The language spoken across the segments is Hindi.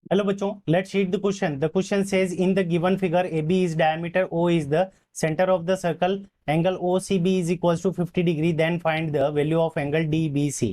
हेलो बच्चों, let's read the question. The question says in the given figure A B is diameter, O is the centre of the circle, angle O C B is equal to 50 degree, then find the value of angle D B C.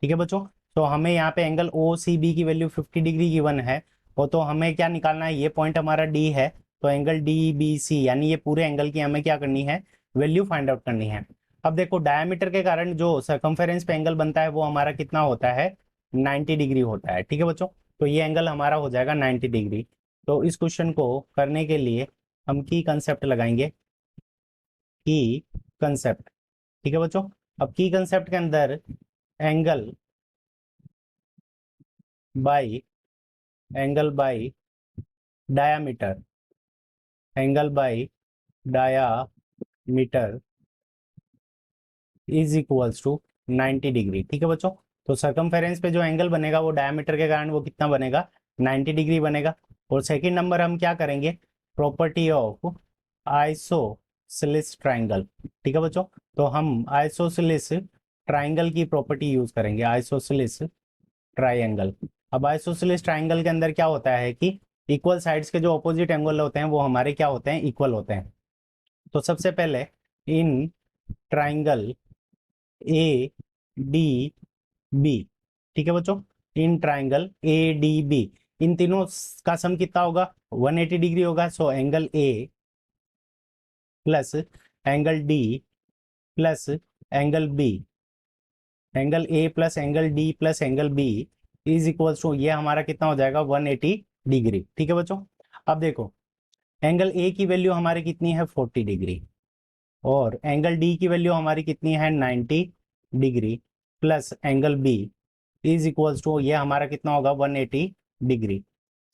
ठीक है बच्चों, तो हमें यहाँ पे एंगल ओ सी बी की वैल्यू 50 डिग्री गिवन है, और तो हमें क्या निकालना है, ये पॉइंट हमारा डी है, तो एंगल डी बी सी यानी ये पूरे एंगल की हमें क्या करनी है, वैल्यू फाइंड आउट करनी है। अब देखो, डायमीटर के कारण जो सर्कमफेरेंस पे एंगल बनता है वो हमारा कितना होता है, 90 डिग्री होता है। ठीक है बच्चों, तो ये एंगल हमारा हो जाएगा 90 डिग्री। तो इस क्वेश्चन को करने के लिए हम की कंसेप्ट लगाएंगे, की कंसेप्ट। ठीक है बच्चों, अब की कंसेप्ट के अंदर angle by diameter, angle by diameter is equals to 90 degree. ठीक है बच्चों, तो सर्कमफेरेंस पे जो एंगल बनेगा वो डायमीटर के कारण वो कितना बनेगा, 90 डिग्री बनेगा। और सेकंड नंबर हम क्या करेंगे, प्रॉपर्टी ऑफ आइसोसेलेस ट्राइंगल। ठीक है बच्चों, तो हम आइसोसेलेस ट्राइंगल की प्रॉपर्टी यूज करेंगे, आइसोसेलेस ट्राइंगल। अब आइसोसेलेस ट्राइंगल के अंदर क्या होता है कि इक्वल साइड्स के जो ऑपोजिट एंगल होते हैं वो हमारे क्या होते हैं, इक्वल होते हैं। तो सबसे पहले in triangle A D B, ठीक है बच्चों, in triangle A D B, इन तीनों का सम कितना होगा, 180 डिग्री होगा। So angle A plus angle D plus angle B, angle A plus angle D plus angle B is equal to, ये हमारा कितना हो जाएगा, 180 डिग्री। ठीक है बच्चों, अब देखो एंगल ए की वैल्यू हमारी कितनी है, 40 डिग्री, और एंगल डी की वैल्यू हमारी कितनी है, 90 degree, plus angle B is equals to, ये हमारा कितना होगा, 180 डिग्री।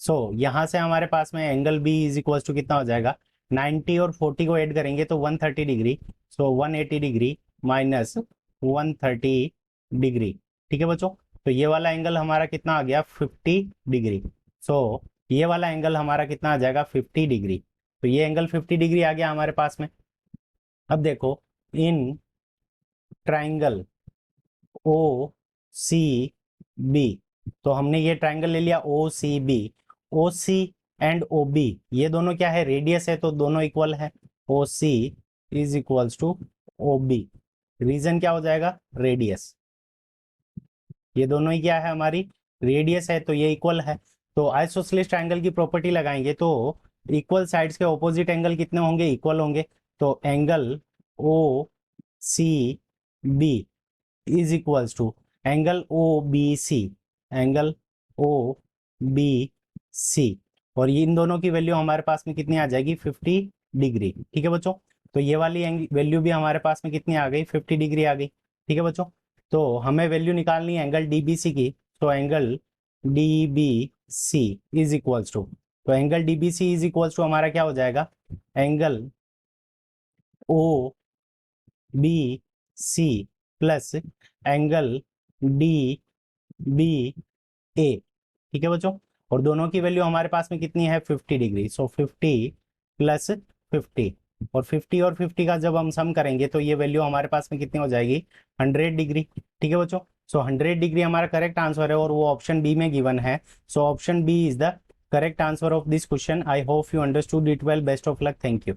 सो यहाँ से हमारे पास में angle B is equals to कितना हो जाएगा, 90 और 40 को ऐड करेंगे तो 130 डिग्री। सो 180 डिग्री माइनस 130 डिग्री। ठीक है बच्चों, तो ये वाला एंगल हमारा कितना आ गया, 50 डिग्री। सो ये वाला एंगल हमारा कितना आ जाएगा, 50 डिग्री। तो ये एंगल 50 डिग्री आ गया हमारे पास में। अब देखो in triangle O C B, तो हमने ये ट्राइंगल ले लिया O C B, O C and O B ये दोनों क्या है, रेडियस है, तो दोनों इक्वल है। O C is equals to O B, reason क्या हो जाएगा, रेडियस, ये दोनों ही क्या है, हमारी रेडियस है, तो ये इक्वल है। तो आइसोसेलेस ट्राइंगल की प्रॉपर्टी लगाएंगे तो इक्वल साइड्स के ऑपोजिट एंगल कितने होंगे, इक्वल होंगे। तो angle O C B is equals to angle O B C, angle O B C, और ये इन दोनों की वैल्यू हमारे पास में कितनी आ जाएगी, 50 डिग्री। ठीक है बच्चों, तो ये वाली वैल्यू भी हमारे पास में कितनी आ गई, 50 डिग्री आ गई। ठीक है बच्चों, तो हमें वैल्यू निकालनी है एंगल डीबीसी की, तो angle DBC is equals to, तो angle DBC is equals to हमारा क्या हो जाएगा, angle O B C plus angle D B A. ठीक है बच्चों, और दोनों की वैल्यू हमारे पास में कितनी है, 50 डिग्री। सो 50 प्लस 50, और 50 और 50 का जब हम सम करेंगे तो ये वैल्यू हमारे पास में कितनी हो जाएगी, 100 डिग्री। ठीक है बच्चों, सो 100 डिग्री हमारा करेक्ट आंसर है, और वो ऑप्शन बी में गिवन है। So option B is the correct answer of this question. I hope you understood it well. Best of luck, thank you.